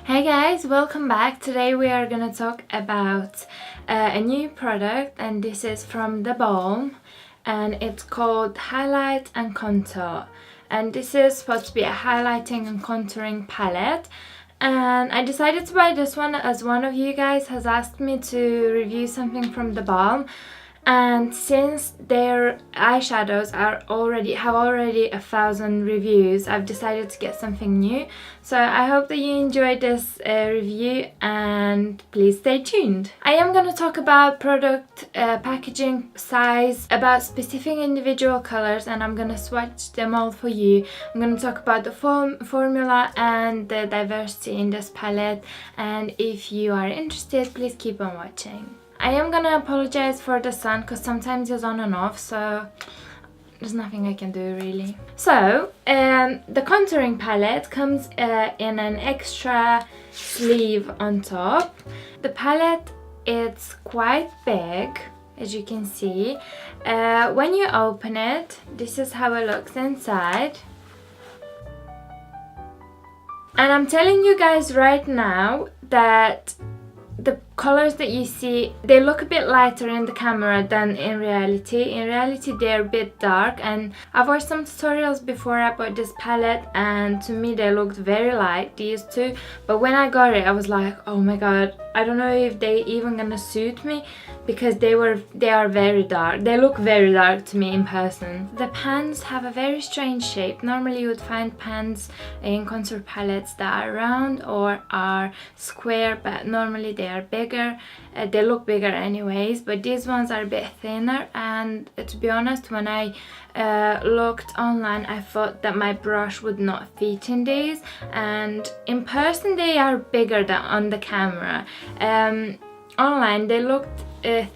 Hey guys, welcome back. Today we are gonna talk about a new product, and this is from TheBalm, and it's called Highlite and Contour. And this is supposed to be a highlighting and contouring palette, and I decided to buy this one as one of you guys has asked me to review something from TheBalm. And since their eyeshadows have already 1,000 reviews, I've decided to get something new. So I hope that you enjoyed this review, and please stay tuned. I am going to talk about product packaging, size, about specific individual colors, and I'm going to swatch them all for you. I'm going to talk about the formula and the diversity in this palette, and if you are interested, please keep on watching. I am gonna apologize for the sun because sometimes it's on and off, so there's nothing I can do really. So the contouring palette comes in an extra sleeve on top. The palette is quite big, as you can see. When you open it, this is how it looks inside. And I'm telling you guys right now that the colors that you see, they look a bit lighter in the camera than in reality. In reality they're a bit dark, and I've watched some tutorials before about this palette, and to me they looked very light, these two. But when I got it I was like, oh my god, I don't know if they even gonna suit me, because they are very dark. They look very dark to me in person. The pans have a very strange shape. Normally you would find pans in contour palettes that are round or are square, but normally they are bigger. They look bigger anyways, but these ones are a bit thinner, and to be honest, when I looked online I thought that my brush would not fit in these, and in person they are bigger than on the camera. Online they looked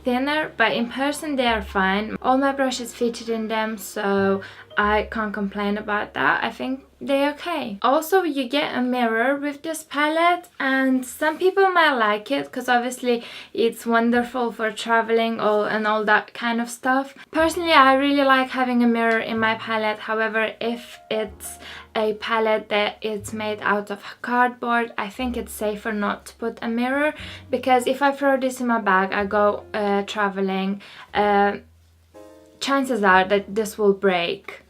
thinner, but in person they are fine. All my brushes fitted in them, so I can't complain about that. I think they're okay. Also, you get a mirror with this palette, and some people might like it because obviously it's wonderful for traveling and all that kind of stuff. Personally, I really like having a mirror in my palette. However, if it's a palette that is made out of cardboard, I think it's safer not to put a mirror, because if I throw this in my bag, I go traveling, chances are that this will break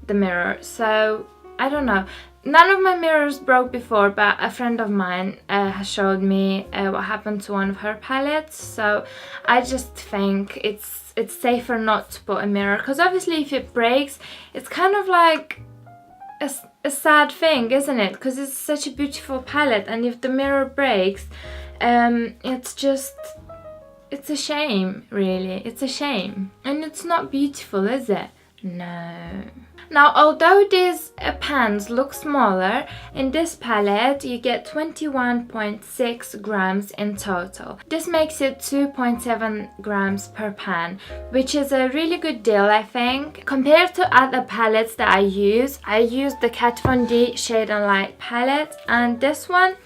the mirror. So I don't know. None of my mirrors broke before, but a friend of mine has showed me what happened to one of her palettes. So I just think it's safer not to put a mirror, because obviously if it breaks, it's kind of like a sad thing, isn't it? Because it's such a beautiful palette, and if the mirror breaks, it's a shame, really. It's a shame. And it's not beautiful, is it? No. Now, although these pans look smaller, in this palette you get 21.6 grams in total. This makes it 2.7 grams per pan, which is a really good deal, I think. Compared to other palettes that I use the Kat Von D Shade and Light palette, and this one,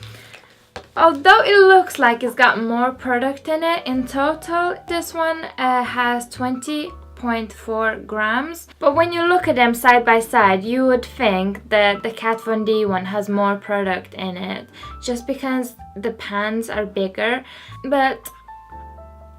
although it looks like it's got more product in it, in total this one has 20.4 grams. But when you look at them side by side, you would think that the Kat Von D one has more product in it, just because the pans are bigger, but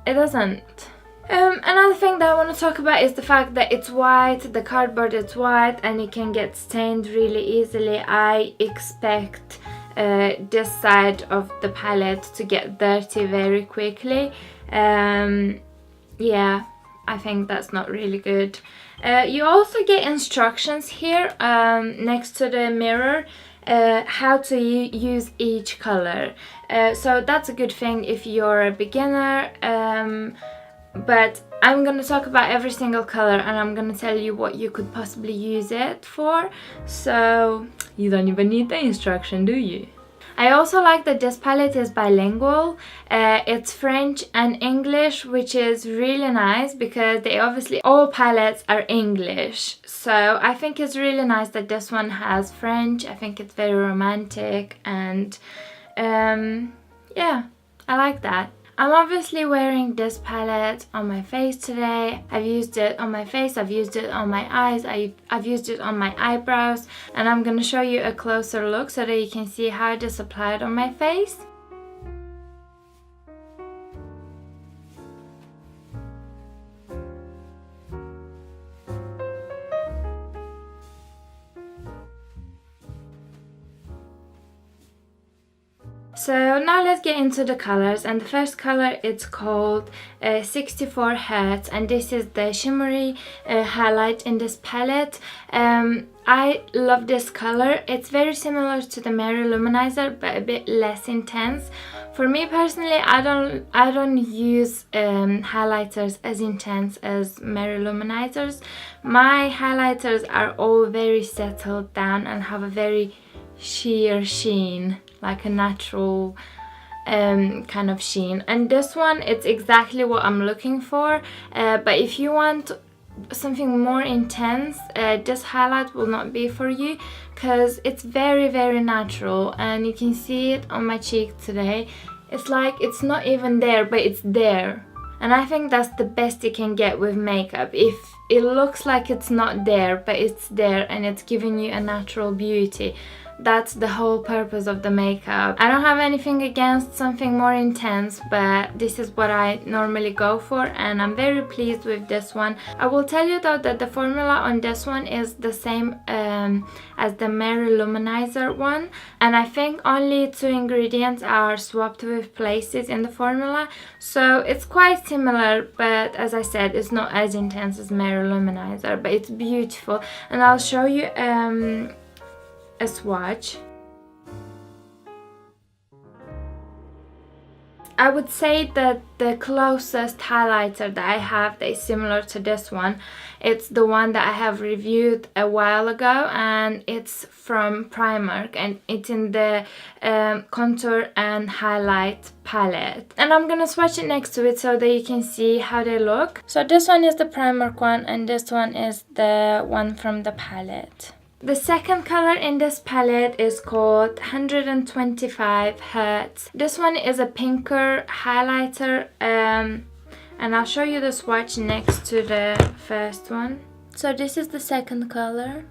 it doesn't. Another thing that I want to talk about is the fact that it's white, the cardboard is white, and it can get stained really easily. I expect this side of the palette to get dirty very quickly. Yeah, I think that's not really good. You also get instructions here next to the mirror, how to use each color. So that's a good thing if you're a beginner. But I'm gonna talk about every single color, and I'm gonna tell you what you could possibly use it for. So you don't even need the instruction, do you? I also like that this palette is bilingual. It's French and English, which is really nice, because all palettes are English. So I think it's really nice that this one has French. I think it's very romantic, and yeah, I like that. I'm obviously wearing this palette on my face today. I've used it on my face, I've used it on my eyes, I've used it on my eyebrows, and I'm going to show you a closer look so that you can see how it is applied on my face. So now let's get into the colors, and the first color, it's called 64 Hertz, and this is the shimmery highlight in this palette. I love this color. It's very similar to the Merry Luminizer but a bit less intense. For me personally, I don't use highlighters as intense as Merry Luminizers. My highlighters are all very settled down and have a very sheer sheen, like a natural kind of sheen, and this one, it's exactly what I'm looking for, but if you want something more intense, this highlight will not be for you because it's very, very natural, and you can see it on my cheek today. It's like it's not even there, but it's there, and I think that's the best you can get with makeup. If it looks like it's not there, but it's there and it's giving you a natural beauty, that's the whole purpose of the makeup. I don't have anything against something more intense, but this is what I normally go for, and I'm very pleased with this one. I will tell you though that the formula on this one is the same as the Merry Luminizer one, and I think only 2 ingredients are swapped with places in the formula, so it's quite similar, but as I said, it's not as intense as Merry Luminizer, but it's beautiful, and I'll show you a swatch. I would say that the closest highlighter that I have that is similar to this one, it's the one that I have reviewed a while ago, and it's from Primark, and it's in the contour and highlight palette, and I'm gonna swatch it next to it so that you can see how they look. So this one is the Primark one, and this one is the one from the palette. The second color in this palette is called 125 Hertz. This one is a pinker highlighter, and I'll show you the swatch next to the first one. So this is the second color.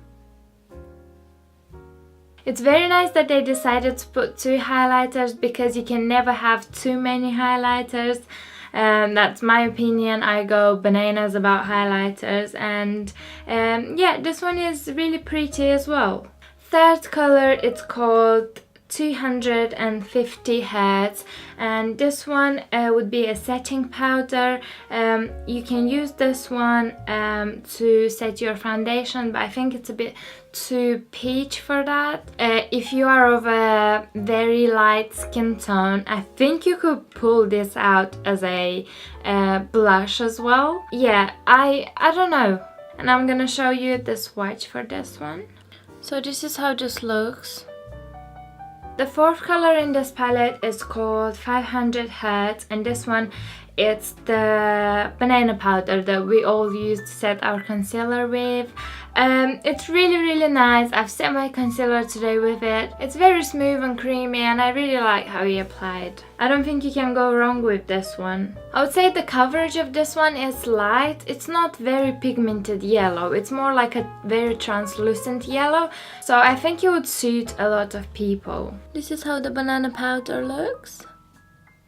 It's very nice that they decided to put 2 highlighters because you can never have too many highlighters. That's my opinion. I go bananas about highlighters, and yeah, this one is really pretty as well. Third color, it's called 250 Hertz, and this one would be a setting powder. You can use this one to set your foundation, but I think it's a bit too peach for that. If you are of a very light skin tone, I think you could pull this out as a blush as well. Yeah, I don't know, and I'm gonna show you the swatch for this one. So this is how this looks. The fourth color in this palette is called 500 Hertz, and this one, it's the banana powder that we all use to set our concealer with. It's really, really nice. I've set my concealer today with it. It's very smooth and creamy, and I really like how he applied. I don't think you can go wrong with this one. I would say the coverage of this one is light. It's not very pigmented yellow. It's more like a very translucent yellow. So I think it would suit a lot of people. This is how the banana powder looks.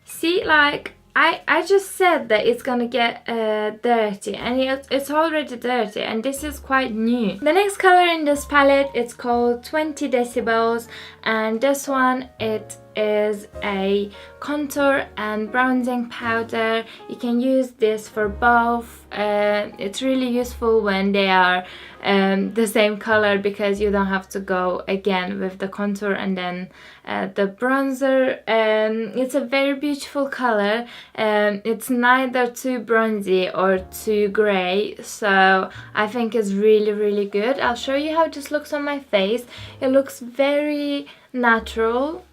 See, like, I just said that it's gonna get dirty, and it's already dirty, and this is quite new. The next color in this palette, it's called 20 Decibels, and this one, it is a contour and bronzing powder. You can use this for both. It's really useful when they are the same color, because you don't have to go again with the contour and then the bronzer. It's a very beautiful color. It's neither too bronzy or too grey, so I think it's really, really good. I'll show you how this looks on my face. It looks very natural.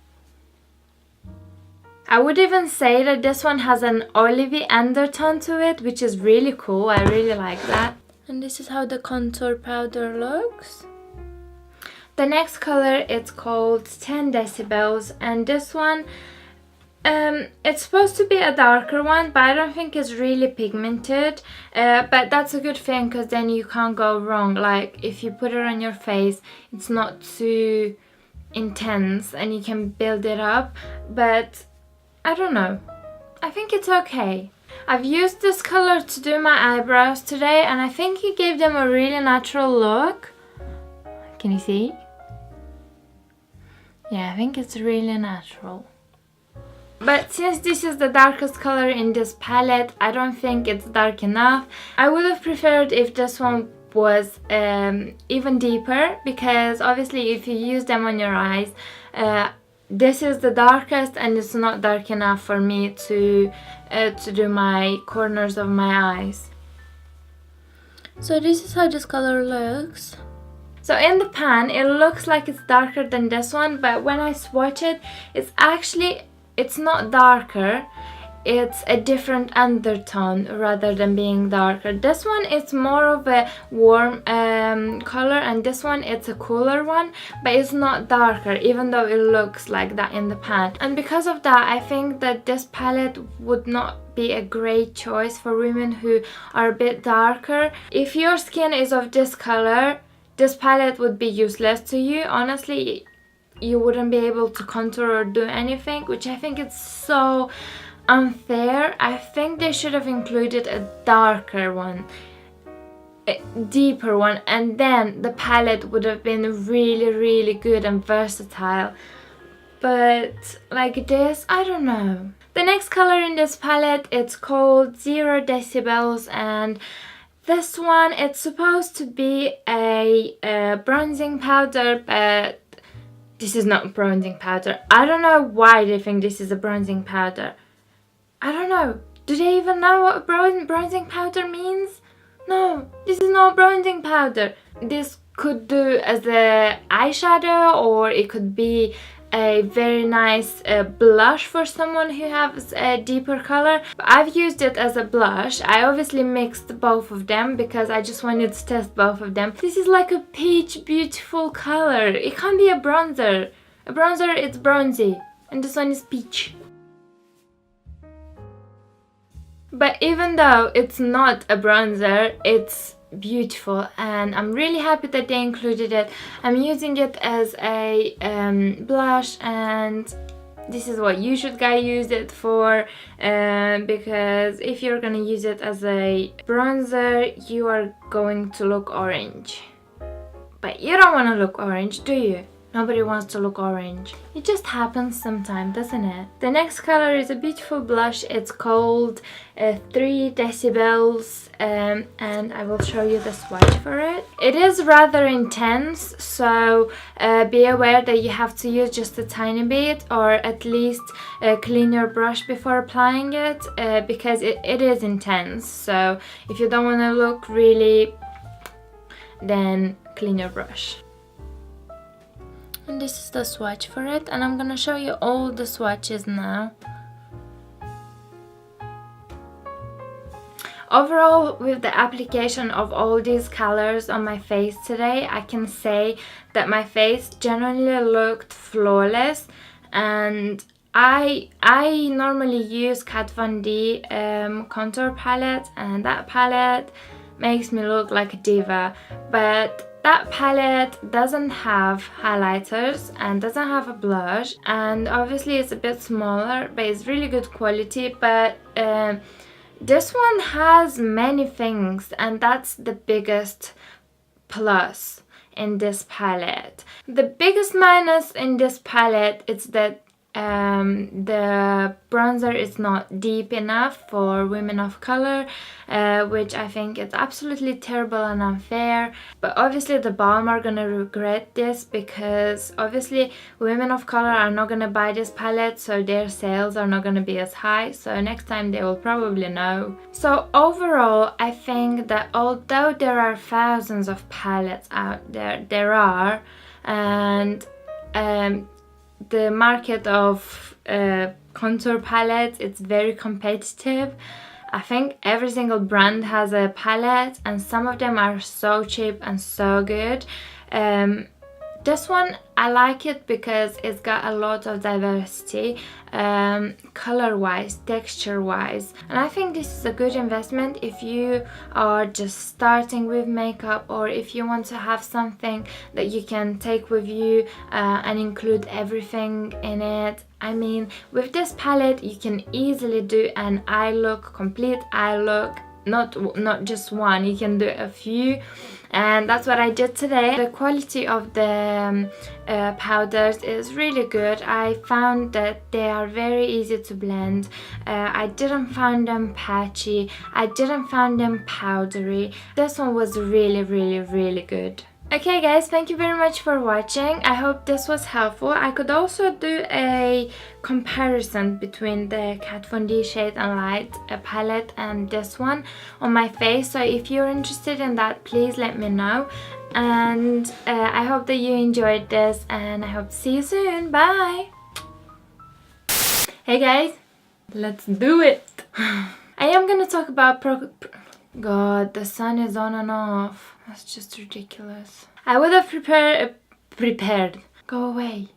I would even say that this one has an olivey undertone to it, which is really cool. I really like that. And this is how the contour powder looks. The next color, it's called 10 Decibels, and this one, It's supposed to be a darker one, but I don't think it's really pigmented. But that's a good thing, because then you can't go wrong. Like, if you put it on your face, it's not too intense and you can build it up. But I don't know, I think it's okay. I've used this color to do my eyebrows today, and I think it gave them a really natural look. Can you see? Yeah, I think it's really natural. But since this is the darkest color in this palette, I don't think it's dark enough. I would have preferred if this one was even deeper, because obviously if you use them on your eyes, this is the darkest and it's not dark enough for me to do my corners of my eyes. So this is how this color looks. So in the pan it looks like it's darker than this one, but when I swatch it, it's not darker, it's a different undertone rather than being darker. This one is more of a warm color, and this one it's a cooler one, but it's not darker, even though it looks like that in the pan. And because of that, I think that this palette would not be a great choice for women who are a bit darker. If your skin is of this color, this palette would be useless to you. Honestly, you wouldn't be able to contour or do anything, which I think is so unfair. I think they should have included a darker one, a deeper one, and then the palette would have been really, really good and versatile. But like this, I don't know. The next color in this palette, it's called 0 Decibels, and this one, it's supposed to be a bronzing powder, but this is not bronzing powder. I don't know why they think this is a bronzing powder. I don't know. Do they even know what bronzing powder means? No, this is not bronzing powder. This could do as a eyeshadow, or it could be a very nice blush for someone who has a deeper color. But I've used it as a blush. I obviously mixed both of them because I just wanted to test both of them. This is like a peach beautiful color. It can't be a bronzer. A bronzer, it's bronzy, and this one is peach. But even though it's not a bronzer, it's beautiful, and I'm really happy that they included it. I'm using it as a blush, and this is what you should use it for, because if you're gonna use it as a bronzer, you are going to look orange. But you don't want to look orange, do you? Nobody wants to look orange. It just happens sometimes, doesn't it? The next color is a beautiful blush. It's called 3 Decibels, and I will show you the swatch for it. It is rather intense, so be aware that you have to use just a tiny bit, or at least clean your brush before applying it, because it is intense. So if you don't want to look really, then clean your brush. And this is the swatch for it, and I'm gonna show you all the swatches now. Overall, with the application of all these colors on my face today, I can say that my face generally looked flawless. And I normally use Kat Von D contour palette, and that palette makes me look like a diva, but that palette doesn't have highlighters and doesn't have a blush, and obviously it's a bit smaller, but it's really good quality. But this one has many things, and that's the biggest plus in this palette. The biggest minus in this palette is that the bronzer is not deep enough for women of color, which I think is absolutely terrible and unfair. But obviously the BALM are gonna regret this, because obviously women of color are not gonna buy this palette, so their sales are not gonna be as high, so next time they will probably know. So overall, I think that although there are thousands of palettes out there are, and the market of contour palettes, it's very competitive. I think every single brand has a palette, and some of them are so cheap and so good. This one, I like it because it's got a lot of diversity, color wise, texture wise, and I think this is a good investment if you are just starting with makeup, or if you want to have something that you can take with you and include everything in it. I mean, with this palette you can easily do an eye look, complete eye look, not just one, you can do a few, and that's what I did today. The quality of the powders is really good. I found that they are very easy to blend. I didn't find them patchy, I didn't find them powdery. This one was really good. Okay guys, thank you very much for watching. I hope this was helpful. I could also do a comparison between the Kat Von D Shade and Light palette and this one on my face. So if you're interested in that, please let me know. And I hope that you enjoyed this, and I hope to see you soon. Bye! Hey guys, let's do it! I am gonna talk about God, the sun is on and off. That's just ridiculous. I would have prepared. Go away.